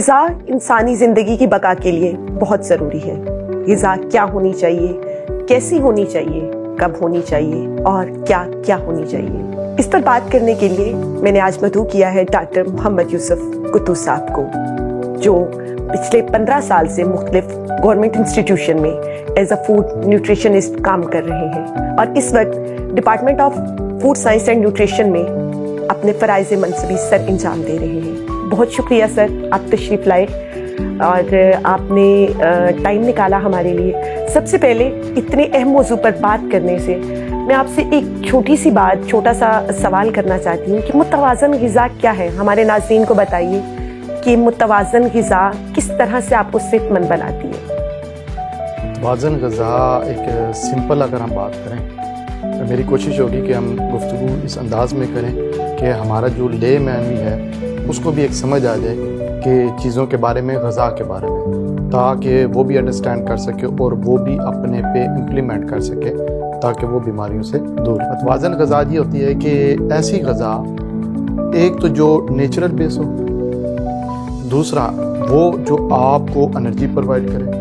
غذا انسانی زندگی کی بقا کے لیے بہت ضروری ہے. غذا کیا ہونی چاہیے, کیسی ہونی چاہیے, کب ہونی چاہیے اور کیا کیا ہونی چاہیے, اس پر بات کرنے کے لیے میں نے آج مدعو کیا ہے ڈاکٹر محمد یوسف کتو صاحب کو, جو پچھلے 15 سال سے مختلف گورنمنٹ انسٹیٹیوشن میں ایز اے فوڈ نیوٹریشنسٹ کام کر رہے ہیں اور اس وقت department of food science and nutrition میں اپنے فرائض منصبی سر انجام دے رہے ہیں. بہت شکریہ سر, آپ تشریف لائے اور آپ نے ٹائم نکالا ہمارے لیے. سب سے پہلے اتنے اہم موضوع پر بات کرنے سے میں آپ سے ایک چھوٹا سا سوال کرنا چاہتی ہوں کہ متوازن غذا کیا ہے. ہمارے ناظرین کو بتائیے کہ متوازن غذا کس طرح سے آپ کو صحت مند بناتی ہے. متوازن غذا ایک سمپل اگر ہم بات کریں, میری کوشش ہوگی کہ ہم گفتگو اس انداز میں کریں کہ ہمارا جو لے مین بھی ہے اس کو بھی ایک سمجھ آ جائے کہ چیزوں کے بارے میں, غذا کے بارے میں, تاکہ وہ بھی انڈرسٹینڈ کر سکے اور وہ بھی اپنے پہ امپلیمنٹ کر سکے تاکہ وہ بیماریوں سے دور. متوازن غذا یہ ہوتی ہے کہ ایسی غذا, ایک تو جو نیچرل بیس ہو, دوسرا وہ جو آپ کو انرجی پرووائڈ کرے,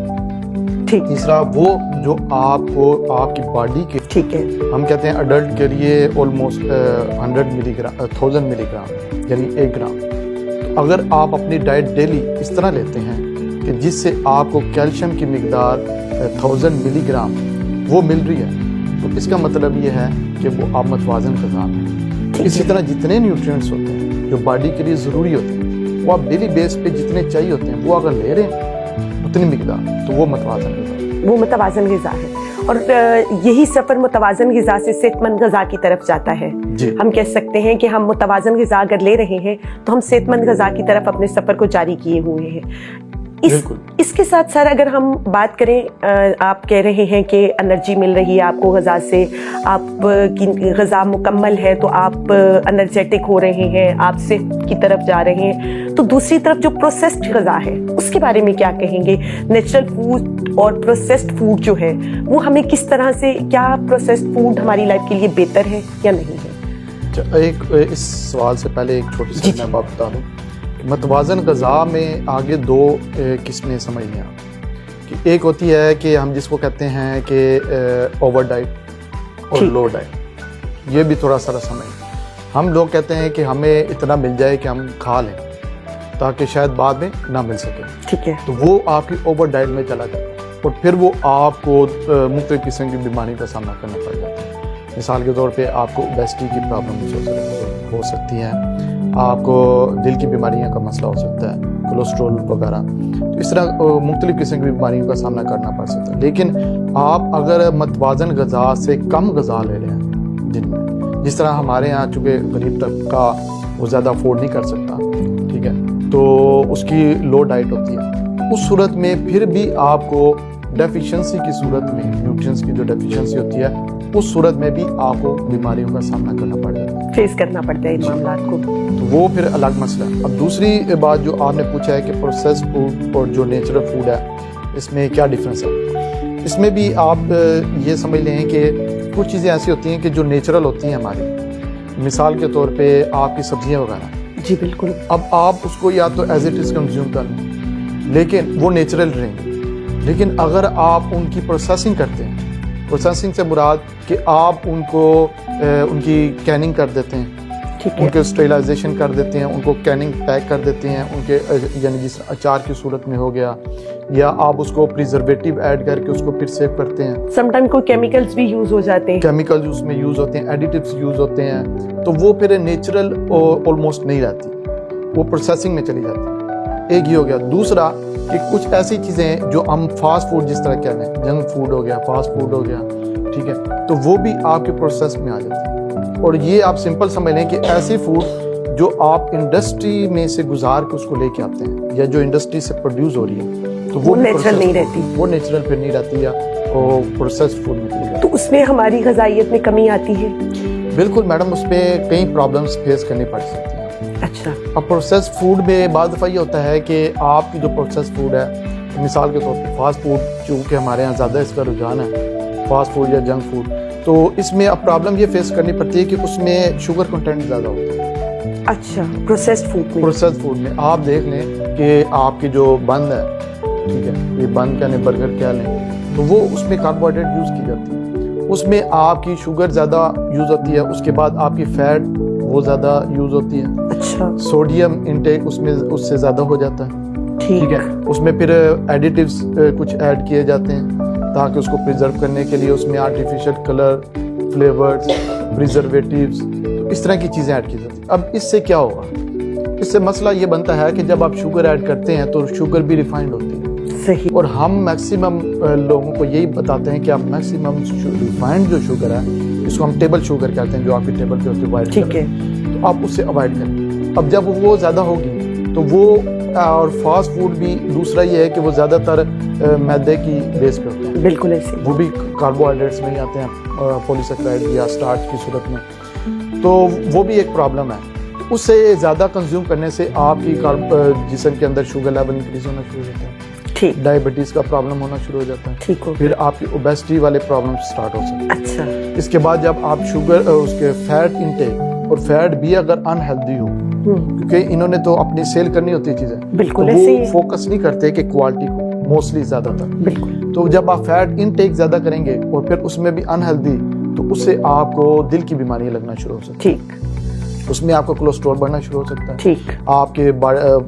تیسرا وہ جو آپ کو آپ کی باڈی کے, ٹھیک ہے, ہم کہتے ہیں اڈلٹ کے لیے آلموسٹ 1000 ملی گرام یعنی 1 گرام. اگر آپ اپنی ڈائٹ ڈیلی اس طرح لیتے ہیں کہ جس سے آپ کو کیلشیم کی مقدار 1000 ملی گرام وہ مل رہی ہے, تو اس کا مطلب یہ ہے کہ وہ آپ متوازن غذا ہیں. اسی طرح جتنے نیوٹرینٹس ہوتے ہیں جو باڈی کے لیے ضروری ہوتے ہیں وہ آپ ڈیلی بیس پہ جتنے چاہیے ہوتے ہیں وہ اگر لے رہے ہیں اتنی مقدار, تو وہ متوازن غذا ہے. وہ متوازن غذا ہے. اور یہی سفر متوازن غذا سے صحت مند غذا کی طرف جاتا ہے. ہم کہہ سکتے ہیں کہ ہم متوازن غذا اگر لے رہے ہیں تو ہم صحت مند غذا کی طرف اپنے سفر کو جاری کیے ہوئے ہیں. اس کے ساتھ سر اگر ہم بات کریں, آپ کہہ رہے ہیں کہ انرجی مل رہی ہے آپ کو غذا سے, آپ کی غذا مکمل ہے تو آپ انرجیٹک ہو رہے ہیں, آپ صحت کی طرف جا رہے ہیں. تو دوسری طرف جو پروسیسڈ غذا ہے اس کے بارے میں کیا کہیں گے؟ نیچرل فوڈ اور پروسیسڈ فوڈ جو ہے وہ ہمیں کس طرح سے, کیا پروسیسڈ فوڈ ہماری لائف کے لیے بہتر ہے یا نہیں ہے؟ اس سوال سے پہلے ایک چھوٹی سی میں بات بتا دوں. متوازن غذا میں آگے 2 قسمیں سمجھ لیں آپ, کہ ایک ہوتی ہے کہ ہم جس کو کہتے ہیں کہ اوور ڈائٹ اور لو ڈائٹ. یہ بھی تھوڑا سا سمجھ, ہم لوگ کہتے ہیں کہ ہمیں اتنا مل جائے کہ ہم کھا لیں تاکہ شاید بعد میں نہ مل سکے, ٹھیک ہے, تو وہ آپ کی اوور ڈائٹ میں چلا جاتا ہے اور پھر وہ آپ کو مختلف قسم کی بیماری کا سامنا کرنا پڑ جاتا ہے. مثال کے طور پہ آپ کو اوبیسٹی کی پرابلم ہو سکتی ہیں, آپ کو دل کی بیماریاں کا مسئلہ ہو سکتا ہے, کولیسٹرول وغیرہ. تو اس طرح مختلف قسم کی بیماریوں کا سامنا کرنا پڑ سکتا ہے. لیکن آپ اگر متوازن غذا سے کم غذا لے رہے ہیں دن میں, جس طرح ہمارے یہاں چونکہ غریب طبقہ وہ زیادہ افورڈ نہیں کر سکتا, ٹھیک ہے, تو اس کی لو ڈائٹ ہوتی ہے, اس صورت میں پھر بھی آپ کو ڈیفیشنسی کی صورت میں, نیوٹرینس کی جو ڈیفیشنسی ہوتی ہے اس صورت میں بھی آپ کو بیماریوں کا سامنا کرنا پڑ جاتا ہے, فیس کرنا پڑتا ہے ان معاملات کو. تو وہ پھر الگ مسئلہ ہے. اب دوسری بات جو آپ نے پوچھا ہے کہ پروسیسڈ فوڈ اور جو نیچرل فوڈ ہے اس میں کیا ڈفرینس ہے, اس میں بھی آپ یہ سمجھ لیں کہ کچھ چیزیں ایسی ہوتی ہیں کہ جو نیچرل ہوتی ہیں ہماری, مثال کے طور پہ آپ کی سبزیاں وغیرہ. جی بالکل. اب آپ اس کو یا تو ایز اٹ از کنزیوم کر لیں لیکن وہ نیچرل رہیں گے. لیکن اگر آپ ان کی پروسیسنگ کرتے ہیں, پروسیسنگ سے مراد کہ آپ ان کی کیننگ کر دیتے ہیں, ان کے اسٹریلائزیشن کر دیتے ہیں, ان کو کیننگ پیک کر دیتے ہیں, ان کے یعنی جس اچار کی صورت میں ہو گیا, یا آپ اس کو پریزرویٹو ایڈ کر کے اس کو پھر سیو کرتے ہیں. سم ٹائم کوئی کیمیکلز بھی یوز ہو جاتے ہیں, کیمیکل اس میں یوز ہوتے ہیں, ایڈیٹیوز یوز ہوتے ہیں, تو وہ پھر نیچرل آلموسٹ نہیں رہتی, وہ پروسیسنگ میں چلی جاتی ہے. ایک یہ ہو گیا. دوسرا کہ کچھ ایسی چیزیں جو ہم فاسٹ فوڈ جس طرح کہتے ہیں, جنک فوڈ ہو گیا, فاسٹ فوڈ ہو گیا, ٹھیک ہے, تو وہ بھی آپ کے پروسیس میں آ جاتی ہے. اور یہ آپ سمپل سمجھ لیں کہ ایسی فوڈ جو آپ انڈسٹری میں سے گزار کے اس کو لے کے آتے ہیں یا جو انڈسٹری سے پروڈیوس ہو رہی ہے, تو وہ نیچرل نہیں رہتی, وہ نیچرل پھر نہیں رہتی یا پروسیسڈ فوڈ میں چلی جاتی. تو اس میں ہماری غذائیت میں کمی آتی ہے. بالکل میڈم, اس پہ کئی پرابلمس فیس کرنی پڑ سکتی ہیں. اچھا. اب پروسیس فوڈ میں بعض دفعہ یہ ہوتا ہے کہ آپ کی جو پروسیس فوڈ ہے, مثال کے طور پہ فاسٹ فوڈ, چونکہ ہمارے یہاں زیادہ اس کا رجحان ہے فاسٹ فوڈ یا جنک فوڈ, تو اس میں اب پرابلم یہ فیس کرنی پڑتی ہے کہ اس میں شوگر کنٹینٹ زیادہ ہوتا ہے. اچھا. پروسیسڈ فوڈ میں آپ دیکھ لیں کہ آپ کی جو بند ہے، ٹھیک ہے، یہ بند کیا نہیں برگر کیا لیں، تو وہ اس میں کاربوہائیڈریٹ یوز کی جاتی ہے، اس میں آپ کی شوگر زیادہ یوز ہوتی ہے، اس کے بعد آپ کی فیٹ وہ زیادہ یوز ہوتی ہے، اچھا سوڈیم انٹیک اس سے زیادہ ہو جاتا ہے، ٹھیک ہے، اس میں پھر ایڈیٹیوز کچھ ایڈ کیے جاتے ہیں تاکہ اس کو پریزرو کرنے کے لیے اس میں آرٹیفیشل کلر، فلیورز، پریزرویٹیوز، اس طرح کی چیزیں ایڈ کی جاتی ہیں۔ اب اس سے کیا ہوگا؟ اس سے مسئلہ یہ بنتا ہے کہ جب آپ شوگر ایڈ کرتے ہیں تو شوگر بھی ریفائنڈ ہوتی ہے، صحیح، اور ہم میکسیمم لوگوں کو یہی بتاتے ہیں کہ آپ میکسیمم ریفائنڈ جو شوگر ہے، اس کو ہم ٹیبل شوگر کہتے ہیں، جو آپ کی ٹیبل پہ ہوتی ہے وائٹ ٹھیک ہے، تو آپ اس سے اوائڈ کریں۔ اب جب وہ زیادہ ہوگی تو وہ، اور فاسٹ فوڈ بھی دوسرا یہ ہے کہ وہ زیادہ تر میدے کی بیس پہ ہوتے ہیں، بالکل ایسے، وہ بھی کاربوہائیڈریٹس میں ہی آتے ہیں، پولیسیکرائڈ یا اسٹارچ کی صورت میں، تو وہ بھی ایک پرابلم ہے۔ اس سے زیادہ کنزیوم کرنے سے آپ کی جسم کے اندر شوگر لیول انکریز ہونا شروع ہو جاتا ہے، ٹھیک، ڈائبٹیز کا پرابلم ہونا شروع ہو جاتا ہے، ٹھیک ہو، پھر آپ کی اوبیسٹی والے پرابلم سٹارٹ ہو سکتے ہیں۔ اچھا، اس کے بعد جب آپ شوگر اس کے فیٹ انٹیک، اور فیٹ بھی اگر انہیلدی ہو، کیونکہ انہوں نے تو اپنی سیل کرنی ہوتی ہے چیزیں، بالکل تو ایسے وہ ہی، فوکس نہیں کرتے کہ کوالٹی کو، موسٹلی زیادہ تر، بالکل، تو جب آپ فیٹ انٹیک زیادہ کریں گے اور پھر اس میں بھی انہیلدی، تو اس سے آپ کو دل کی بیماری لگنا شروع ہو سکتی ہے، ٹھیک، اس میں آپ کو کولیسٹرول بڑھنا شروع ہو سکتا ہے، ٹھیک، آپ کے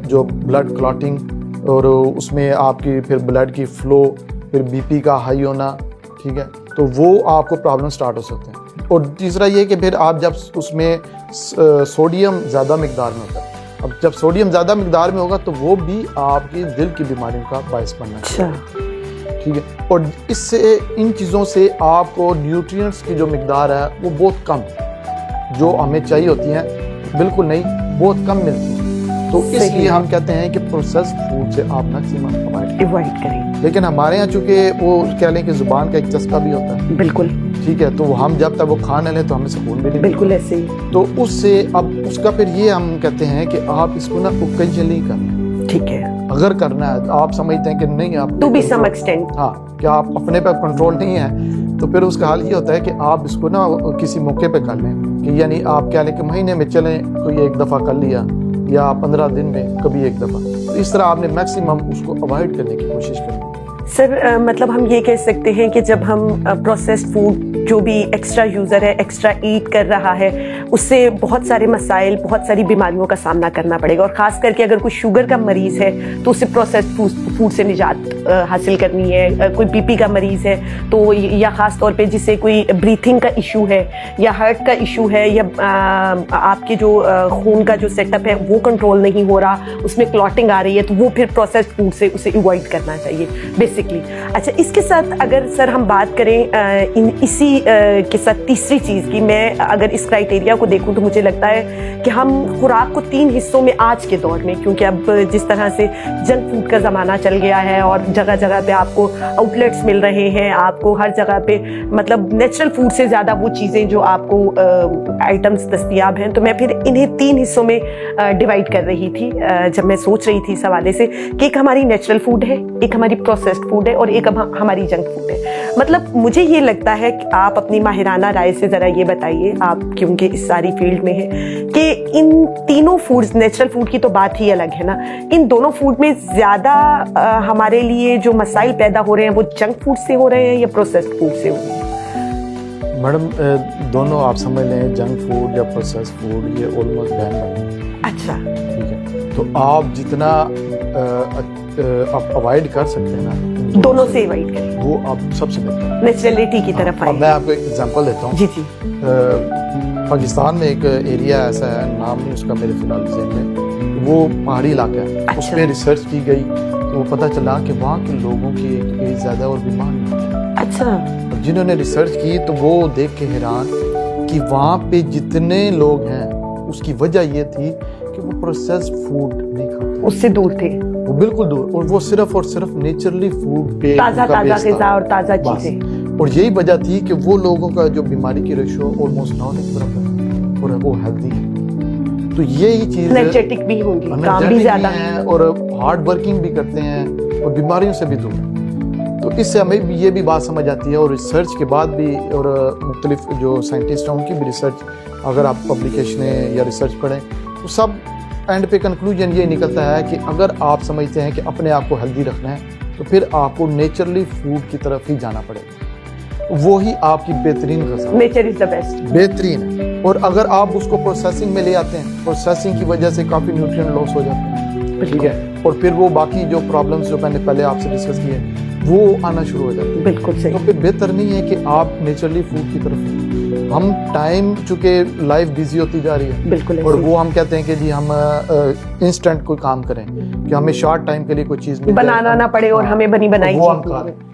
جو بلڈ کلاٹنگ، اور اس میں آپ کی پھر بلڈ کی فلو، پھر بی پی کا ہائی ہونا، ٹھیک ہے، تو وہ آپ کو پرابلم سٹارٹ ہو سکتے ہیں۔ اور تیسرا یہ کہ پھر آپ جب اس میں سوڈیم زیادہ مقدار میں ہوتا ہے، اب جب سوڈیم زیادہ مقدار میں ہوگا تو وہ بھی آپ کی دل کی بیماریوں کا باعث بننا اچھا، ٹھیک ہے، اور اس سے ان چیزوں سے آپ کو نیوٹرینٹس کی جو مقدار ہے وہ بہت کم، جو ہمیں چاہیے ہوتی ہیں بالکل نہیں، بہت کم ملتی ہیں، تو اس لیے ہم کہتے ہیں کہ پروسیسڈ فوڈ سے آپ میکسیمم اوائڈ کریں، لیکن ہمارے یہاں چونکہ وہ کہہ لیں کہ زبان کا ایک چسکا بھی ہوتا ہے، بالکل، ٹھیک ہے، تو ہم جب تک وہ کھانے لیں تو ہمیں سکون بھی نہیں، بالکل ایسے ہی، تو اس سے اب اس کا پھر یہ ہم کہتے ہیں کہ آپ اس کو نا اوکیجنلی کرنا، ٹھیک ہے، اگر کرنا ہے آپ سمجھتے ہیں کہ نہیں آپ ٹو بی سم ایکسٹینٹ، ہاں کہ آپ اپنے پہ کنٹرول نہیں ہے، تو پھر اس کا حال یہ ہوتا ہے کہ آپ اس کو نا کسی موقع پہ کر لیں، کہ یعنی آپ کہہ لیں کہ مہینے میں چلیں کوئی ایک دفعہ کر لیا، یا 15 دن میں کبھی ایک دفعہ، تو اس طرح آپ نے میکسیمم اس کو اوائڈ کرنے کی کوشش کرنی ہے۔ سر مطلب ہم یہ کہہ سکتے ہیں کہ جب ہم پروسیسڈ فوڈ جو بھی ایکسٹرا یوزر ہے، ایکسٹرا ایٹ کر رہا ہے، اس سے بہت سارے مسائل، بہت ساری بیماریوں کا سامنا کرنا پڑے گا، اور خاص کر کے اگر کوئی شوگر کا مریض ہے تو اسے پروسیسڈ فوڈ سے نجات حاصل کرنی ہے، کوئی بی پی کا مریض ہے تو، یا خاص طور پہ جسے کوئی بریتھنگ کا ایشو ہے یا ہارٹ کا ایشو ہے، یا آپ کے جو خون کا جو سیٹ اپ ہے وہ کنٹرول نہیں ہو رہا، اس میں کلاٹنگ آ رہی ہے، تو وہ پھر پروسیسڈ فوڈ سے اسے اوائڈ کرنا چاہیے بیسکلی۔ اچھا، اس کے ساتھ اگر سر ہم بات کریں اسی کے ساتھ تیسری چیز کی، میں اگر اس کرائٹیریا کو دیکھوں تو مجھے لگتا ہے کہ ہم خوراک کو 3 حصوں میں آج کے دور میں، کیونکہ اب جس طرح سے جنک فوڈ کا زمانہ چل گیا ہے اور جگہ جگہ پہ آپ کو آؤٹ لیٹس مل رہے ہیں، آپ کو ہر جگہ پہ مطلب نیچرل فوڈ سے زیادہ وہ چیزیں جو آپ کو آئٹمس دستیاب ہیں، تو میں پھر انہیں 3 حصوں میں ڈیوائڈ کر رہی تھی جب میں سوچ رہی تھی اس حوالے سے کہ ایک ہماری نیچرل فوڈ ہے، ایک ہماری پروسیسڈ فوڈ ہے، اور ایک ہماری جنک فوڈ ہے۔ مطلب مجھے یہ لگتا ہے کہ آپ اپنی ماہرانہ رائے سے ذرا یہ بتائیے، آپ کیونکہ اس ساری فیلڈ میں ہیں، کہ ان تینوں فوڈز، نیچرل فوڈ کی تو بات ہی الگ ہے نا، ان دونوں فوڈ میں زیادہ ہمارے لیے جو مسائل پیدا ہو رہے ہیں وہ جنک فوڈ سے ہو رہے ہیں یا پروسیسڈ فوڈ سے ہو رہے ہیں؟ میڈم دونوں آپ سمجھ لیں، جنک فوڈ یا پروسیس فوڈ یہ آلموسٹ بین بنے ہیں، اچھا، ٹھیک ہے، تو آپ جتنا آپ اوائڈ کر سکتے ہیں نا، دونوں سے اوائڈ کریں، وہ آپ سب سے بہتر ہے۔ نیچرلٹی کی طرف اب آئیں۔ میں آپ کو ایک ایگزامپل دیتا ہوں، جی جی، پاکستان میں ایک ایریا ایسا ہے، نام نہیں اس کا میرے فی الحال ذہن میں، وہ پہاڑی علاقہ ہے، اس میں ریسرچ کی گئی تو وہ پتہ چلا کہ وہاں کے لوگوں کی ایج زیادہ اور بیمار نہیں، اچھا، جنہوں نے ریسرچ کی تو وہ دیکھ کے حیران کہ وہاں پہ جتنے لوگ ہیں اس کی وجہ یہ تھی کہ وہ پروسیسڈ فوڈ نہیں کھاتے، اس سے دور تھے، وہ بالکل دور، اور وہ صرف اور صرف نیچرلی فوڈ پہ تازہ غذا اور تازہ بس، چیزیں، اور یہی وجہ تھی کہ وہ لوگوں کا جو بیماری کی ریشو آلموسٹ 9 کے برابر ہے، اور وہ ہیلدی ہے، تو یہی چیز انرجیٹک بھی ہوں گی، کام بھی زیادہ ہیں اور ہارڈ ورکنگ بھی کرتے ہیں اور بیماریوں سے بھی دور ہیں، تو اس سے ہمیں یہ بھی بات سمجھ آتی ہے، اور ریسرچ کے بعد بھی، اور مختلف جو سائنٹسٹ ہیں ان کی بھی ریسرچ، اگر آپ پبلیکیشنیں یا ریسرچ پڑھیں تو سب اینڈ پہ کنکلوژن یہ نکلتا ہے کہ اگر آپ سمجھتے ہیں کہ اپنے آپ کو ہیلدی رکھنا ہے تو پھر آپ کو نیچرلی فوڈ کی طرف ہی جانا پڑے گا، وہی آپ کی بہترین غذا، نیچر از دا بیسٹ، بہترین ہے۔ اور اگر آپ اس کو پروسیسنگ میں لے آتے ہیں، پروسیسنگ کی وجہ سے کافی نیوٹرینٹ لاس ہو جاتے ہیں، ٹھیک ہے، اور پھر وہ باقی جو پرابلمس جو میں نے پہلے آپ سے ڈسکس کیے وہ آنا شروع ہو جاتے ہیں۔ بالکل صحیح۔ تو پھر بہتر نہیں ہے کہ آپ نیچرلی فوڈ کی طرف، ہم ٹائم چونکہ لائف بزی ہوتی جا رہی ہے، بالکل، اور وہ ہم کہتے ہیں کہ جی ہم انسٹنٹ کوئی کام کریں کہ ہمیں شارٹ ٹائم کے لیے کوئی چیز بنانا نہ پڑے اور ہمیں بنی بنائی وہ ہم کھا رہے ہیں۔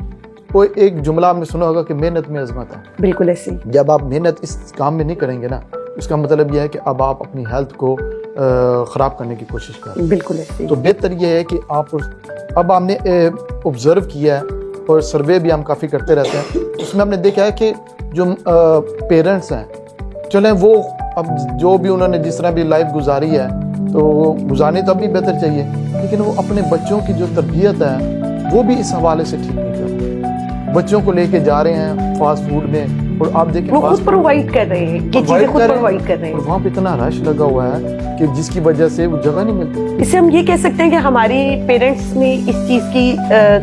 وہ ایک جملہ آپ نے سنا ہوگا کہ محنت میں عظمت ہے، بالکل ایسے ہی۔ جب آپ محنت اس کام میں نہیں کریں گے نا، اس کا مطلب یہ ہے کہ اب آپ اپنی ہیلتھ کو خراب کرنے کی کوشش کر رہے ہیں۔ بالکل ایسے ہی۔ تو بہتر یہ ہے کہ آپ اب ہم نے آبزرو کیا ہے اور سروے بھی ہم کافی کرتے رہتے ہیں، اس میں ہم نے دیکھا ہے کہ جو پیرنٹس ہیں، چلیں وہ اب جو بھی انہوں نے جس طرح بھی لائف گزاری ہے تو وہ گزارنی تو اب بھی بہتر چاہیے، لیکن وہ اپنے بچوں کی جو تربیت ہے وہ بھی اس حوالے سے ٹھیک نہیں کر رہے۔ بچوں کو لے کے جا رہے ہیں فاسٹ فوڈ میں، اور آپ دیکھیں وہ خود پرووائڈ کر رہے ہیں، یہ چیزیں خود پرووائڈ کر رہے ہیں، اور وہاں پہ اتنا رش لگا ہوا ہے کہ جس کی وجہ سے وہ جگہ نہیں ملتی۔ اس سے ہم یہ کہہ سکتے ہیں کہ ہمارے پیرنٹس میں اس چیز کی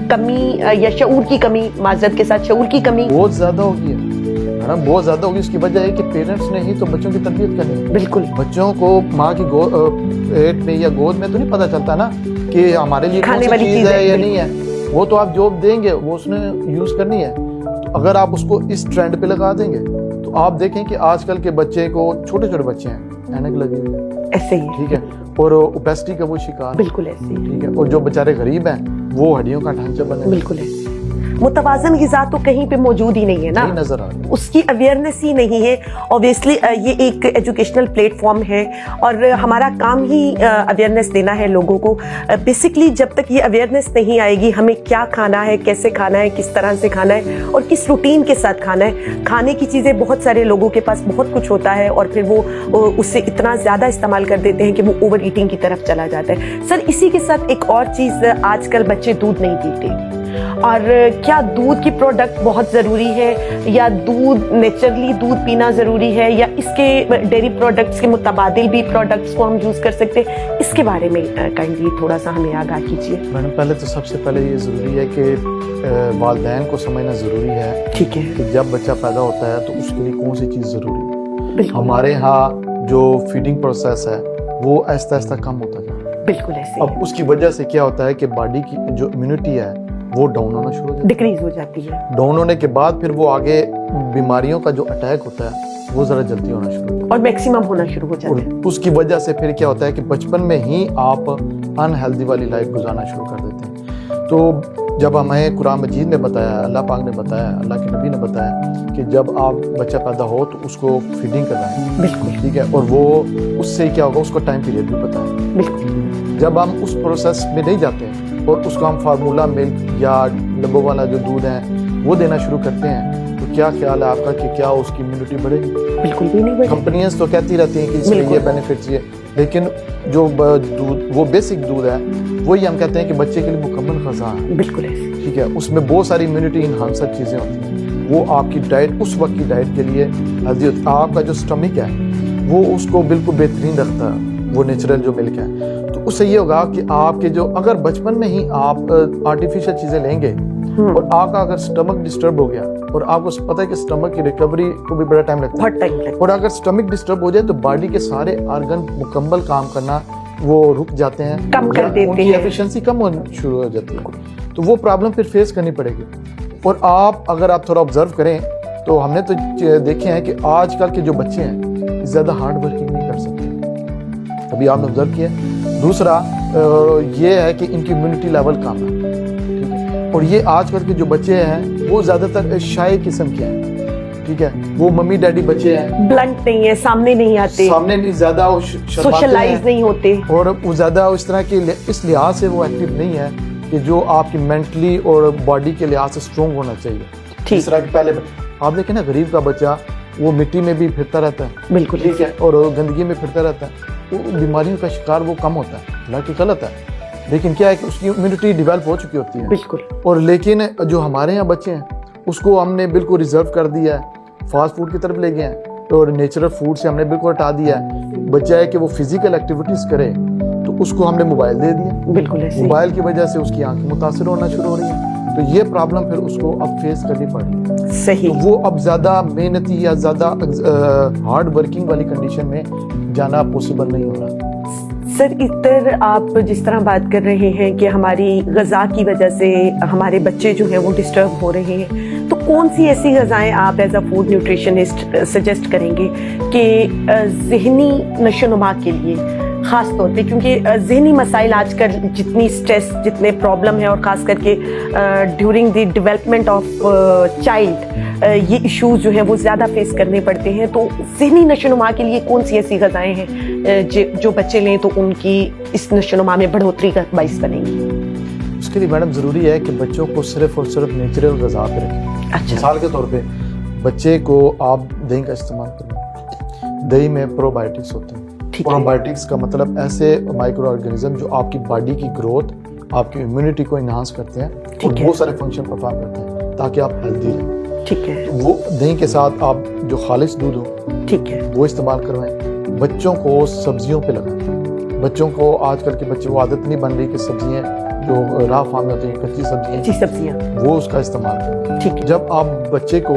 کمی یا شعور کی کمی، معذرت کے ساتھ شعور کی کمی بہت زیادہ ہوگی ہے نا، بہت زیادہ ہوگی۔ اس کی وجہ ہے کہ پیرنٹس نے ہی تو بچوں کی تربیت کرنی ہے۔ بالکل، بچوں کو ماں کی پیٹ میں یا گود میں تو نہیں پتہ چلتا نا کہ ہمارے لیے کون سی چیز ہے یا نہیں ہے، وہ تو آپ جو دیں گے وہ اس نے یوز کرنی ہے۔ تو اگر آپ اس کو اس ٹرینڈ پہ لگا دیں گے تو آپ دیکھیں کہ آج کل کے بچے کو، چھوٹے چھوٹے بچے ہیں، اینک لگی ہوئی ہے، ایسے ہی، ٹھیک ہے، اور اوبیسٹی کا وہ شکار، بالکل ایسے ہی، ٹھیک ہے، اور جو بیچارے غریب ہیں وہ ہڈیوں کا ڈھانچہ بنے، بالکل ایسے۔ متوازن غذا تو کہیں پہ موجود ہی نہیں ہے نا، نہیں نظر آ رہا، اس کی اویئرنیس ہی نہیں ہے۔ اوبیسلی یہ ایک ایجوکیشنل پلیٹ فارم ہے اور ہمارا کام ہی اویئرنیس دینا ہے لوگوں کو۔ بیسکلی جب تک یہ اویئرنیس نہیں آئے گی ہمیں کیا کھانا ہے، کیسے کھانا ہے، کس طرح سے کھانا ہے اور کس روٹین کے ساتھ کھانا ہے۔ کھانے کی چیزیں بہت سارے لوگوں کے پاس بہت کچھ ہوتا ہے اور پھر وہ اس سے اتنا زیادہ استعمال کر دیتے ہیں کہ وہ اوور ایٹنگ کی طرف چلا جاتا ہے۔ سر اسی کے ساتھ ایک اور چیز، آج کل بچے دودھ نہیں پیتے، اور کیا دودھ کی پروڈکٹ بہت ضروری ہے یا دودھ نیچرلی دودھ پینا ضروری ہے یا اس کے ڈیری پروڈکٹس کے متبادل بھی پروڈکٹس کو ہم یوز کر سکتے ہیں؟ اس کے بارے میں کائنڈلی تھوڑا سا ہمیں آگاہ کیجیے۔ میڈم پہلے تو سب سے پہلے یہ ضروری ہے کہ والدین کو سمجھنا ضروری ہے، ٹھیک ہے، کہ جب بچہ پیدا ہوتا ہے تو اس کے لیے کون سی چیز ضروری ہے۔ بالکل، ہمارے ہاں جو فیڈنگ پروسیس ہے وہ آہستہ آہستہ کم ہوتا جاتا ہے۔ بالکل ایسے اب اس کی وجہ سے کیا ہوتا ہے کہ باڈی کی جو امیونٹی ہے وہ ڈاؤن ہونا شروع ہو جاتی ہے، ڈکریز ہو جاتی ہے۔ ڈاؤن ہونے کے بعد پھر وہ آگے بیماریوں کا جو اٹیک ہوتا ہے وہ ذرا جلدی ہونا شروع ہوتا ہے، اور میکسیمم ہونا شروع ہو اور جاتا ہے۔ اس کی وجہ سے پھر کیا ہوتا ہے کہ بچپن میں ہی آپ انہیلدی والی لائف گزارنا شروع کر دیتے ہیں۔ تو جب ہمیں قرآن مجید میں بتایا، اللہ پاک نے بتایا، اللہ کے نبی نے بتایا کہ جب آپ بچہ پیدا ہو تو اس کو فیڈنگ کرائیں، بالکل، ٹھیک ہے، اور وہ اس سے کیا ہوگا، اس کو ٹائم پیریڈ بھی بتائیں۔ بالکل، جب ہم اس پروسیس میں نہیں جاتے ہیں اور اس کو ہم فارمولا ملک یا ڈبوں والا جو دودھ ہے وہ دینا شروع کرتے ہیں تو کیا خیال ہے آپ کا کہ کیا اس کی امیونٹی بڑھے گی؟ بالکل بھی نہیں بڑھے۔ کمپنیاں تو کہتی رہتی ہیں کہ اس میں یہ بینیفٹس یہ، لیکن جو دودھ وہ بیسک دودھ ہے وہی ہم کہتے ہیں کہ بچے کے لیے مکمل غذا ہے، بالکل ایسے، ٹھیک ہے، اس میں بہت ساری امیونٹی انہانسر چیزیں ہوتی ہیں، وہ آپ کی ڈائٹ اس وقت کی ڈائٹ کے لیے ہیلدی ہوتی ہے۔ آپ کا جو سٹمک ہے وہ اس کو بالکل بہترین رکھتا ہے، وہ نیچرل جو ملک ہے، تو اس سے یہ ہوگا کہ آپ کے جو اگر بچپن میں ہی آپ آرٹیفیشل چیزیں لیں گے اور آپ کا اگر سٹمک ڈسٹرب ہو گیا، اور آپ کو پتہ ہے کہ سٹمک کی ریکوری کو بھی بڑا ٹائم لگتا ہے، بہت ٹائم لگتا اور اگر سٹمک ڈسٹرب ہو جائے تو باڈی کے سارے آرگن مکمل کام کرنا وہ رک جاتے ہیں، کم کر دیتے ہیں، ان کی ایفیشنسی کم ہونا شروع ہو جاتی ہے، تو وہ پرابلم پھر فیس کرنی پڑے گی۔ اور اگر آپ تھوڑا آبزرو کریں تو ہم نے تو دیکھے ہیں کہ آج کل کے جو بچے ہیں زیادہ ہارڈ ورکنگ نہیں کر سکتے، ابھی آپ نے آبزرو کیا۔ دوسرا یہ ہے کہ ان کی امیونٹی لیول کم ہے، ٹھیک ہے، اور یہ آج کل کے جو بچے ہیں وہ زیادہ تر شائع قسم کے ہیں، ٹھیک ہے، وہ ممی ڈیڈی بچے ہیں، بلنٹ نہیں ہے، سامنے نہیں آتے، سامنے نہیں زیادہ سوشلائز نہیں ہوتے، اور وہ زیادہ اس طرح کی اس لحاظ سے وہ ایکٹیو نہیں ہے کہ جو آپ کی مینٹلی اور باڈی کے لحاظ سے اسٹرانگ ہونا چاہیے۔ اس طرح کہ پہلے آپ دیکھیں نا، غریب کا بچہ وہ مٹی میں بھی پھرتا رہتا ہے، بالکل ٹھیک ہے، اور گندگی میں پھرتا رہتا ہے، وہ بیماریوں کا شکار وہ کم ہوتا ہے، حالانکہ غلط ہے، لیکن کیا ہے کہ اس کی امیونٹی ڈیولپ ہو چکی ہوتی ہے، بالکل، اور لیکن جو ہمارے یہاں بچے ہیں اس کو ہم نے بالکل ریزرو کر دیا ہے، فاسٹ فوڈ کی طرف لے گئے ہیں اور نیچرل فوڈ سے ہم نے بالکل ہٹا دیا ہے۔ بچہ ہے کہ وہ فزیکل ایکٹیویٹیز کرے اس کو ہم نے موبائل دے دیا, بالکل ایسے ہی. موبائل کی وجہ سے اس کی آنکھ متاثر ہونا شروع ہو رہی ہیں, تو یہ پرابلم پھر اس کو اب فیس کرنی پڑ رہی ہے. صحیح. تو وہ اب زیادہ محنتی یا زیادہ ہارڈ ورکنگ والی کنڈیشن میں جانا پاسبل نہیں ہو رہا. سر ادھر آپ جس طرح بات کر رہے ہیں کہ ہماری غذا کی وجہ سے ہمارے بچے جو ہیں وہ ڈسٹرب ہو رہے ہیں, تو کون سی ایسی غذائیں آپ as a food nutritionist suggest کریں گے کہ ذہنی نشو و نما کے لیے خاص طور پہ, کیونکہ ذہنی مسائل آج کل جتنی اسٹریس, جتنے پرابلم ہیں, اور خاص کر کے during the development of child یہ ایشوز جو ہیں وہ زیادہ فیس کرنے پڑتے ہیں, تو ذہنی نشو و نما کے لیے کون سی ایسی غذائیں ہیں جو بچے لیں تو ان کی اس نشو و نما میں بڑھوتری کا باعث بنیں گی؟ اس کے لیے میڈم ضروری ہے کہ بچوں کو صرف اور صرف نیچرل غذا پہ رکھیں. اچھا. مثال کے طور پہ بچے کو آپ دہی کا استعمال کریں. دہی میں پرو بایوٹکس ہوتے ہیں. پرو بایوٹکس کا مطلب ایسے مائکرو آرگینزم جو آپ کی باڈی کی گروتھ, آپ کی امیونٹی کو انہانس کرتے ہیں اور بہت سارے فنکشن پرفارم کرتے ہیں تاکہ آپ ہیلدی رہیں. ٹھیک ہے. وہ دہی کے ساتھ آپ جو خالص دودھ ہو, ٹھیک ہے, وہ استعمال کروائیں. بچوں کو سبزیوں پہ لگائیں. بچوں کو آج کل کے بچے کو عادت نہیں بن رہی کہ سبزیاں جو راہ فارم میں ہوتی ہیں, کچی سبزیاں, وہ اس کا استعمال کریں. ٹھیک ہے. جب آپ بچے کو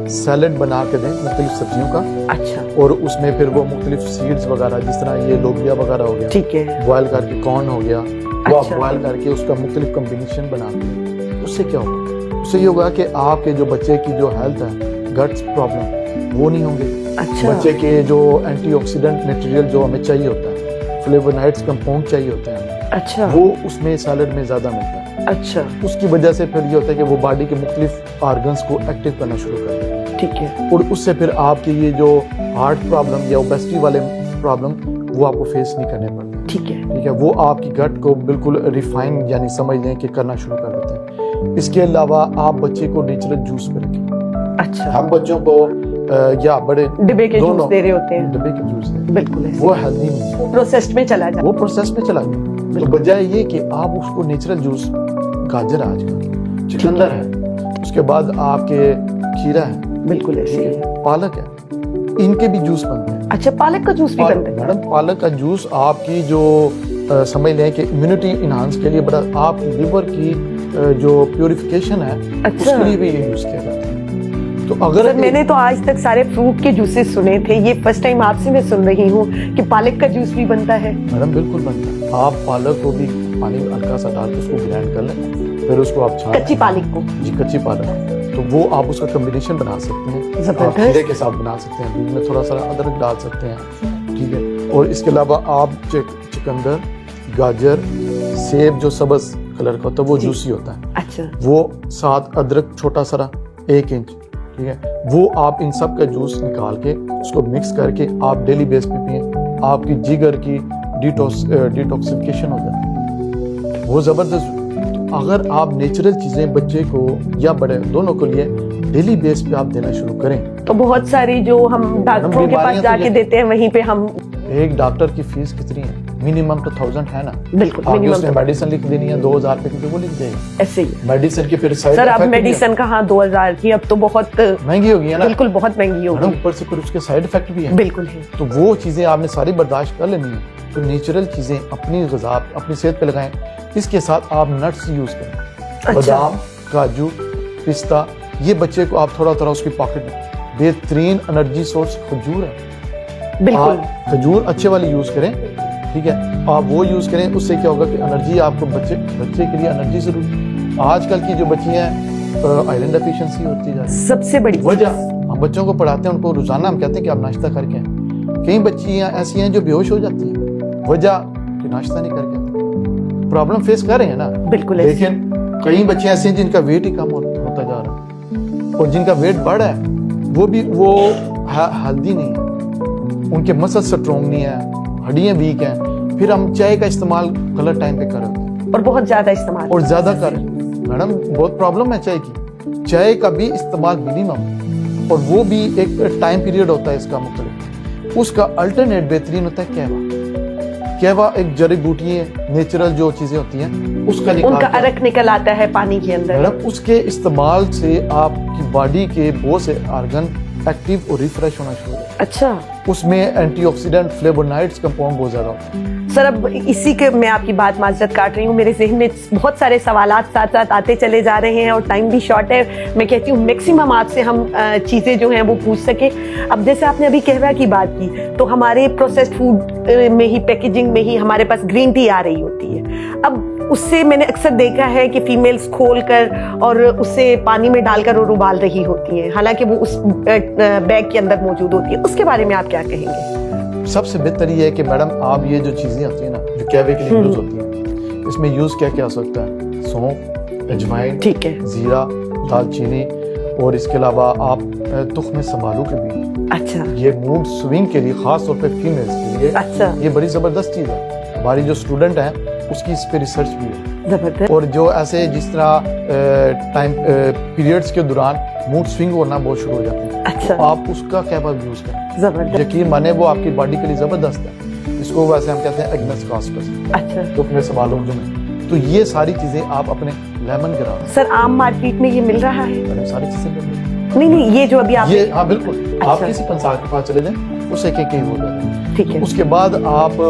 سیلڈ بنا کے دیں مختلف سبزیوں کا, اچھا, اور اس میں پھر وہ مختلف سیڈز وغیرہ, جس طرح یہ لوبیا وغیرہ ہو گیا, ٹھیک ہے, بوائل کر کے کارن ہو گیا, وہ آپ اچھا, بوائل کر کے اس کا مختلف کمبینیشن بنا کے, اس سے کیا ہوگا, اس سے یہ ہوگا کہ آپ کے جو بچے کی جو ہیلتھ ہے, گٹس پرابلم وہ نہیں ہوں گے. اچھا, بچے کے جو اینٹی آکسیڈنٹ میٹیریل جو ہمیں چاہیے ہوتا ہے, فلیوونائڈز کمپاؤنڈ چاہیے ہوتے ہیں, اچھا, وہ اس میں سیلڈ میں زیادہ ملتا ہے. اچھا, اس کی وجہ سے پھر یہ ہوتا ہے کہ وہ باڈی کے مختلف آرگنز کو ایکٹیو کرنا شروع کر دیں. ٹھیک ہے, اور اس سے پھر آپ کی یہ جو ہارٹ پرابلم یا اوبیسٹی والے پرابلم وہ آپ کو فیس نہیں کرنے پڑتے. ٹھیک ہے, ٹھیک ہے, وہ آپ کی گٹ کو بالکل ریفائن یعنی سمجھ لیں کہ کرنا شروع کر دیتے ہیں. اس کے علاوہ آپ بچے کو نیچرل جوس پہ رکھیں. اچھا, ہم بچوں کو یا بڑے ڈبے کے جوس دے رہے ہوتے ہیں, ڈبے کے جوس دیں, بالکل وہ ہیلدی نہیں ہے, پروسیسڈ میں چلا جاتا, وہ پروسیس میں چلا گیا. تو بجائے یہ کہ آپ اس کو نیچرل جوس, گاجر آج کل, چکندر ہے, اس کے بعد آپ کے کھیرا ہے, بالکل ایسے ہی, پالک ہے, ان کے بھی جوس بنتے ہیں. اچھا, پالک کا جوس بھی بنتا ہے میڈم. پالک کا جوس آپ کی جو سمجھ لیں کہ امیونٹی انہانس کے لیے بڑا, آپ لیور کی جو پیوریفیکیشن ہے اس کے لیے بھی یہ یوز کیا جاتا ہے. تو اگر میں نے تو آج تک سارے فروٹ کے جوسز سنے تھے, یہ فرسٹ ٹائم آپ سے میں سن رہی ہوں کہ پالک کا جوس بھی بنتا ہے. میڈم بالکل بنتا ہے. آپ پالک کو بھی پانی میں ہلکا سا ڈال کے اس کو گرائنڈ کر لیں, پھر اس کو آپ چھان, کچی پالک کو, جی کچی پالک, تو وہ آپ اس کا کمبینیشن بنا سکتے ہیں, آپ کھیرے کے ساتھ بنا سکتے ہیں, بیچ میں تھوڑا سا ادرک ڈال سکتے ہیں. ٹھیک ہے, اور اس کے علاوہ آپ چکندر, گاجر, سیب جو سبز کلر کا ہوتا ہے وہ جوسی ہوتا ہے, اچھا, وہ ساتھ ادرک چھوٹا سا 1 انچ, ٹھیک ہے, وہ آپ ان سب کا جوس نکال کے اس کو مکس کر کے آپ ڈیلی بیس پہ پئیں, آپ کی جگر کی ڈیٹاکسیفیکیشن ہو جاتی ہے, وہ زبردست. اگر آپ نیچرل چیزیں بچے کو یا بڑے دونوں کے لیے ڈیلی بیس پہ آپ دینا شروع کریں, تو بہت ساری جو ہم ڈاکٹروں کے پاس جا کے دیتے ہیں وہیں پہ ہم, ایک ڈاکٹر کی فیس کتنی ہے, منیمم تو 1000 ہے نا. بالکل, آگے اس نے میڈیسن لکھ دینی ہے 2000 روپے کی, وہ لکھ دے گا ایسے ہی. میڈیسن کی پھر سائڈ سر اب میڈیسن کہاں 2000 کی, اب تو بہت مہنگی ہوگی ہے نا, بالکل بہت مہنگی ہوگی, اوپر سے پھر اس کے سائڈ افیکٹ بھی ہیں. بالکل ہے. تو وہ چیزیں آپ نے ساری برداشت کر لینی ہے. تو نیچرل چیزیں اپنی غذا اپنی صحت پہ لگائیں. اس کے ساتھ آپ نٹس یوز کریں, بادام, کاجو, پستہ, یہ بچے کو آپ تھوڑا تھوڑا اس کی پاکٹ میں. بہترین انرجی سورس کھجور ہے, بالکل کھجور اچھے والی یوز کریں. ٹھیک ہے, آپ وہ یوز کریں, اس سے کیا ہوگا کہ انرجی آپ کو بچے کے لیے انرجی ضروری. آج کل کی جو بچیاں ہیں آئرن ڈیفیشنسی ہوتی جا رہی ہے, سب سے بڑی وجہ ہم بچوں کو پڑھاتے ہیں, ان کو روزانہ ہم کہتے ہیں کہ آپ ناشتہ کر کے آئیں. کئی بچیاں ایسی ہیں جو بے ہوش ہو جاتی ہیں, وجہ کہ ناشتہ نہیں کر کے. پرابلم فیس کر رہے ہیں نا, بالکل, لیکن کئی بچے ایسے ہیں جن کا ویٹ ہی کم ہوتا جا رہا ہے, اور جن کا ویٹ بڑھ ہے وہ ہیلدی نہیں ہے, ان کے مسل سٹرونگ نہیں ہے, ہڈیاں ویک ہیں. پھر ہم چائے کا استعمال غلط ٹائم پہ کریں اور بہت زیادہ استعمال, اور زیادہ کریں. میڈم بہت پرابلم ہے چائے کی. چائے کا بھی استعمال منیمم, اور وہ بھی ایک ٹائم پیریڈ ہوتا ہے اس کا مختلف. اس کا الٹرنیٹ بہترین ہوتا ہے قہوہ. قہوہ ایک جڑی بوٹی ہے, نیچرل جو چیزیں ہوتی ہیں اس کا ان کا عرق نکل آتا ہے پانی کے اندر. میڈم اس کے استعمال سے آپ کی باڈی کے بہت سے آرگن ایکٹیو اور ریفریش ہونا شروع ہو جاتا اچھا ہے. اس میں اینٹی آکسیڈنٹ فلیوونائڈز کمپاؤنڈ بہت زیادہ ہوتا ہے. سر اب اسی کے میں آپ کی بات معذرت کاٹ رہی ہوں, میرے ذہن میں بہت سارے سوالات ساتھ ساتھ آتے چلے جا رہے ہیں اور ٹائم بھی شارٹ ہے. میں کہتی ہوں میکسیمم آپ سے ہم چیزیں جو ہیں وہ پوچھ سکیں. اب جیسے آپ نے ابھی قہوہ کی بات کی تو ہمارے پروسیسڈ فوڈ میں ہی پیکیجنگ میں ہی ہمارے پاس گرین ٹی آ رہی ہوتی ہے. اب اس سے میں نے اکثر دیکھا ہے کہ فیمیلز کھول کر اور اسے پانی میں ڈال کر اور ابال رہی ہوتی ہیں, حالانکہ وہ اس بیگ کے اندر موجود ہوتی ہے. اس کے بارے میں آپ کیا کہیں گے؟ سب سے بہتر یہ ہے کہ میڈم آپ یہ جو چیزیں ہوتی ہیں نا جو قہوے کے لیے یوز ہوتی ہیں, اس میں یوز کیا کیا ہو سکتا ہے؟ سونف, اجوائن, ٹھیک ہے, زیرہ, دال چینی, اور اس کے علاوہ آپ تخم سنبھالو کے بھی. اچھا, یہ موڈ سوئنگ کے لیے خاص طور پہ فیمیلز کے لیے اچھا, یہ بڑی زبردست چیز ہے. ہماری جو اسٹوڈنٹ ہیں اس کی اس پہ ریسرچ بھی ہے زبردست. اور جو ایسے جس طرح ٹائم پیریڈز کے دوران موڈ سوئنگ ہونا بہت شروع ہو جاتے ہیں, اچھا, آپ اس کا کیا یوز کریں. زبردست. یقین مانے وہ آپ کی باڈی کے لیے زبردست ہے. اس کو ویسے ہم کہتے ہیں ایگنس کاسٹس. اچھا, تخم سنبھالو میں تو یہ ساری چیزیں آپ اپنے لیمن گراس. سر عام مارکیٹ میں یہ مل رہا ہے؟ ساری چیزیں مل رہی ہیں. نہیں یہ جو ابھی آپ یہ ہاں بالکل, آپ کسی پنسال کے پاس چلے جائیں اسے کہیں ہو جاتا ہے. ٹھیک ہے. اس کے بعد آپ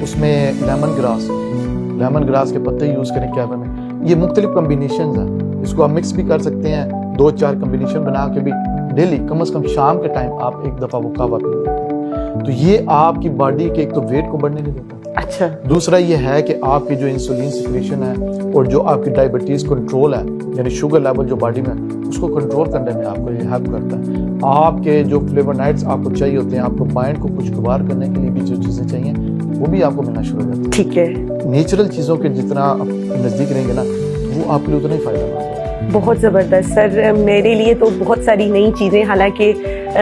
اس میں لیمن گراس کے پتے یوز کریں قہوے میں. یہ مختلف کمبینیشنز ہیں, اس کو آپ مکس بھی کر سکتے ہیں, 2-4 کمبینیشن بنا کے بھی ڈیلی کم از کم شام کے ٹائم آپ ایک دفعہ وہ قہوہ پی لیتے ہیں. تو یہ آپ کی باڈی کے ایک تو ویٹ کو بڑھنے نہیں دیتا. اچھا, دوسرا یہ ہے کہ آپ کی جو انسولین سیکریشن ہے اور جو آپ کی ڈائبٹیز کنٹرول ہے, یعنی شوگر لیول جو باڈی میں اس کو کنٹرول کرنے میں آپ کو یہ ہیلپ کرتا ہے. آپ کے جو فلیوونائڈز آپ کو چاہیے ہوتے ہیں, آپ کو مائنڈ کو خوشگوار کرنے کے لیے بھی جو چیزیں چاہیے وہ بھی آپ کو ملنا شروع ہو جاتی ہیں. ٹھیک ہے. نیچرل چیزوں کے جتنا آپ نزدیک رہیں گے نا وہ آپ کے لیے اتنا ہی فائدہ مند ہے. بہت زبردست سر. میرے لیے تو بہت ساری نئی چیزیں, حالانکہ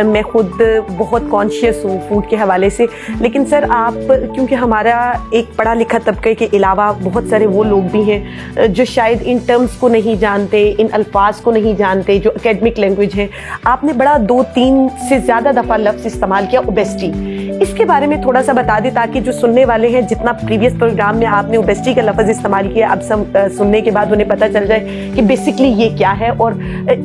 میں خود بہت کانشیس ہوں فوڈ کے حوالے سے, لیکن سر آپ کیونکہ ہمارا ایک پڑھا لکھا طبقے کے علاوہ بہت سارے وہ لوگ بھی ہیں جو شاید ان ٹرمز کو نہیں جانتے, ان الفاظ کو نہیں جانتے جو اکیڈمک لینگویج ہے. آپ نے بڑا 2-3 سے زیادہ دفعہ لفظ استعمال کیا اوبیسٹی. اس کے بارے میں تھوڑا سا بتا دیں تاکہ جو سننے والے ہیں, جتنا پریویس پروگرام میں آپ نے اوبیسٹی کا لفظ استعمال کیا, اب سننے کے بعد انہیں پتہ چل جائے کہ بیسکلی یہ کیا ہے اور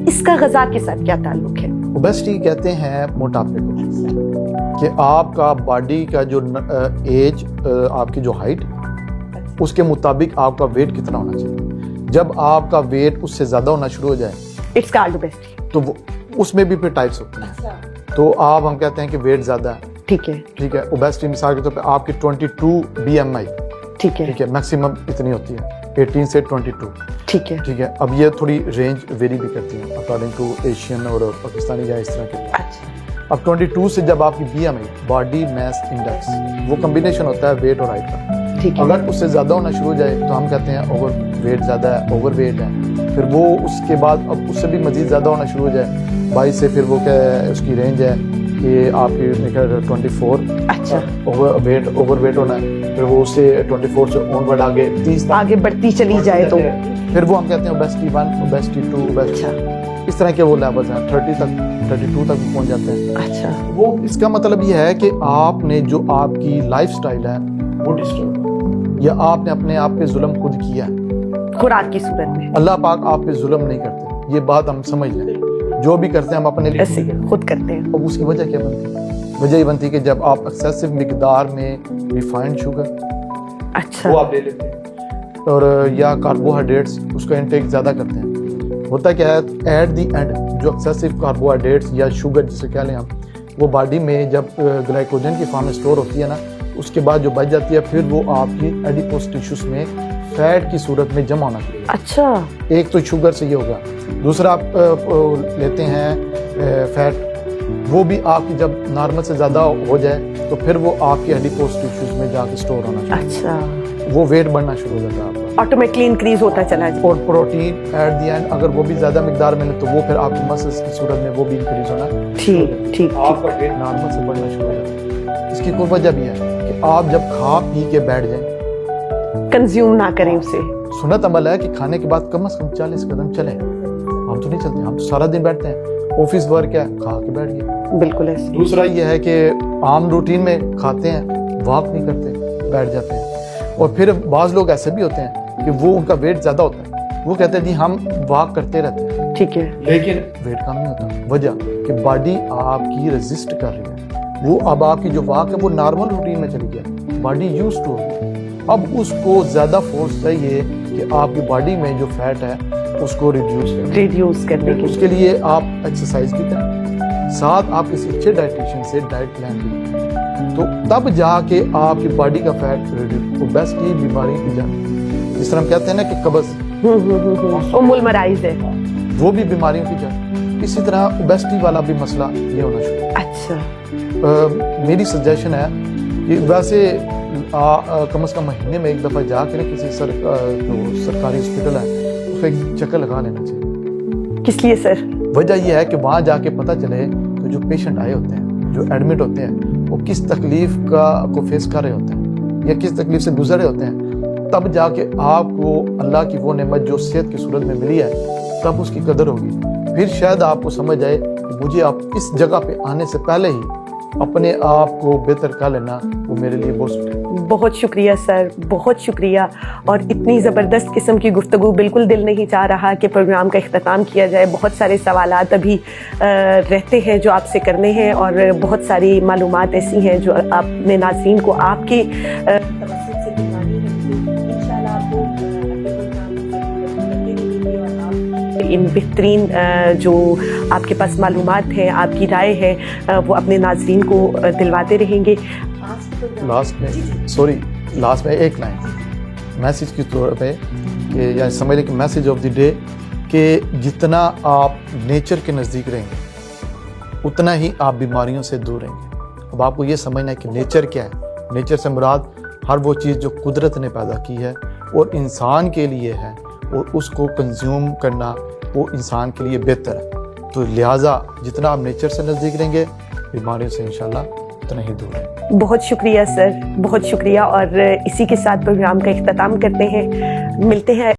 اس کا غذا کے ساتھ کیا تعلق ہے. اوبیسٹی کہتے ہیں موٹاپے کو, کہ آپ کا باڈی کا جو ایج, آپ کی جو ہائٹ, اس کے مطابق آپ کا ویٹ کتنا ہونا چاہیے. جب آپ کا ویٹ اس سے زیادہ ہونا شروع ہو جائے اٹس کالڈ اوبیسٹی. تو اس میں بھی پھر ٹائپس ہوتے ہیں. تو آپ ہم کہتے ہیں کہ ویٹ زیادہ ہے, ٹھیک ہے, ٹھیک ہے. اوبیسٹی مثال کے طور پہ آپ کی 22 BMI, ٹھیک ہے, ٹھیک ہے, میکسیمم اتنی ہوتی ہے 18 سے 22, ٹھیک ہے, ٹھیک ہے. اب یہ تھوڑی رینج ویری بھی کرتی ہیں اکارڈنگ ٹو ایشین اور پاکستانی یا اس طرح کے. اچھا, اب 22 سے جب آپ کی BMI, باڈی میس انڈیکس, وہ کمبینیشن ہوتا ہے ویٹ اور ہائٹ کا. ٹھیک ہے, اگر اس سے زیادہ ہونا شروع ہو جائے تو ہم کہتے ہیں اوور ویٹ زیادہ ہے, اوور ویٹ ہے. پھر وہ اس کے بعد اب اس سے بھی مزید زیادہ ہونا شروع ہو جائے 22 سے, پھر وہ کیا ہے اس کی رینج ہے کہ آپ کی 24. اچھا, اوور ویٹ ہونا ہے. پھر وہ اس سے 24 سے اون ورڈ آگے 30 آگے بڑھتی چلی جائے تو پھر وہ ہم کہتے ہیں اوبیسٹی 1, اوبیسٹی 2, اوبیسٹی. اس طرح کے وہ لیولز ہیں, 30 تک 32 تک پہنچ جاتے ہیں. اچھا, وہ اس کا مطلب یہ ہے کہ آپ نے جو آپ کی لائف سٹائل ہے وہ ڈسٹرب, یا آپ نے اپنے آپ پہ ظلم خود کیا ہے. خوراک کی صورت میں اللہ پاک آپ پہ ظلم نہیں کرتے, یہ بات ہم سمجھ لیں. جو بھی کرتے ہیں ہم اپنے لیے ایسے خود کرتے ہیں. اب اس کی وجہ کیا بنتی ہے؟ وجہ یہ بنتی ہے کہ جب آپ ایکسیسو مقدار میں ریفائنڈ شوگر اچھا, وہ آپ لے لیتے ہیں, اور یا کاربوہائیڈریٹس اس کا انٹیک زیادہ کرتے ہیں. ہوتا کیا ہے ایٹ دی اینڈ جو ایکسیسو کاربوہائیڈریٹس یا شوگر جسے کہہ لیں ہم, وہ باڈی میں جب گلائکوجن کی فارم میں اسٹور ہوتی ہے نا, اس کے بعد جو بچ جاتی ہے پھر وہ آپ کی ایڈیپوس ٹیشوز میں فیٹ کی صورت میں جمع ہونا چاہیے. اچھا, ایک تو شوگر سے یہ ہوگا. دوسرا آپ لیتے ہیں فیٹ, وہ بھی آپ کی جب نارمل سے زیادہ ہو جائے تو پھر وہ آپ کی ایڈیپوس ٹیشوز میں جا کے اسٹور ہونا چاہیے. اچھا, وہ ویٹ بڑھنا شروع ہو جاتا ہے آپ کا, آٹومیٹکلی انکریز ہوتا چلا جائے. اور پروٹین ایٹ دی اینڈ اگر وہ بھی زیادہ مقدار میں لے تو وہ پھر آپ کی مسلس کی صورت میں وہ بھی انکریز ہونا, ٹھیک ٹھیک, آپ کا ویٹ نارمل سے بڑھنا شروع ہو جاتا ہے. اس کی کوئی وجہ بھی ہے کہ آپ جب کھا پی کے بیٹھ جائیں, کنزیوم نہ کریں اسے. سنت عمل ہے کہ کھانے کے بعد کم از کم 40 قدم چلیں. ہم تو نہیں چلتے, ہم تو سارا دن بیٹھتے ہیں, آفس ورک ہے, کھا کے بیٹھ گئے. بالکل ایسے. دوسرا یہ ہے کہ عام روٹین میں کھاتے ہیں, واک نہیں کرتے, بیٹھ جاتے ہیں. اور پھر بعض لوگ ایسے بھی ہوتے ہیں کہ وہ ان کا ویٹ زیادہ ہوتا ہے, وہ کہتے ہیں جی ہم واک کرتے رہتے ہیں, ٹھیک ہے. لیکن ویٹ کم نہیں ہوتا. وجہ کہ باڈی آپ کی ریزسٹ کر رہی ہے. وہ اب آپ کی جو واک ہے وہ نارمل روٹین میں چلی گیا, باڈی یوز ٹو ہو گئی. اب اس کو زیادہ فورس چاہیے کہ آپ کی باڈی میں جو فیٹ ہے اس کو ریڈیوس کرنے کے اس کے لیے آپ ایکسرسائز بھی کریں, ساتھ آپ کسی اچھے ڈائٹیشین سے ڈائٹ پلان بھی کریں, تو تب جا کے آپ کی باڈی کا فیٹ ریڈیوس. اوبیسٹی بیماری کی جان, جس طرح ہم کہتے ہیں نا کہ قبض ام المراض ہے, وہ بھی بیماریوں کی جان. اسی طرح اوبیسٹی والا بھی مسئلہ یہ ہونا شروع. اچھا, میری سجیشن ہے کہ ویسے کم از کم مہینے میں ایک دفعہ جا کے کسی جو سرکاری ہاسپٹل ہے اس کو ایک چکر لگا لینا چاہیے. کس لیے سر؟ وجہ یہ ہے کہ وہاں جا کے پتہ چلے کہ جو پیشنٹ آئے ہوتے ہیں, جو ایڈمٹ ہوتے ہیں, وہ کس تکلیف کو فیس کر رہے ہوتے ہیں یا کس تکلیف سے گزر رہے ہوتے ہیں. تب جا کے آپ کو اللہ کی وہ نعمت جو صحت کی صورت میں ملی ہے تب اس کی قدر ہوگی. پھر شاید آپ کو سمجھ آئے کہ مجھے آپ اس جگہ پہ آنے سے پہلے ہی اپنے آپ کو بہتر کر لینا وہ میرے لیے بہت شکریہ سر, بہت شکریہ. اور اتنی زبردست قسم کی گفتگو, بالکل دل نہیں چاہ رہا کہ پروگرام کا اختتام کیا جائے. بہت سارے سوالات ابھی رہتے ہیں جو آپ سے کرنے ہیں, اور بہت ساری معلومات ایسی ہیں جو آپ نے ناظرین کو آپ کے توسط سے دلوانی ہے. انشاءاللہ آپ کو ان بہترین جو آپ کے پاس معلومات ہیں, آپ کی رائے ہے, وہ اپنے ناظرین کو دلواتے رہیں گے. لاسٹ میں ایک لائن میسیج کی طور پہ کہ یا سمجھ لیں کہ میسیج آف دی ڈے, کہ جتنا آپ نیچر کے نزدیک رہیں گے اتنا ہی آپ بیماریوں سے دور رہیں گے. اب آپ کو یہ سمجھنا ہے کہ نیچر کیا ہے. نیچر سے مراد ہر وہ چیز جو قدرت نے پیدا کی ہے اور انسان کے لیے ہے, اور اس کو کنزیوم کرنا وہ انسان کے لیے بہتر ہے. تو لہٰذا جتنا آپ نیچر سے نزدیک رہیں گے بیماریوں سے انشاءاللہ اتنا ہی دور ہے. بہت شکریہ سر, بہت شکریہ. اور اسی کے ساتھ پروگرام کا اختتام کرتے ہیں. ملتے ہیں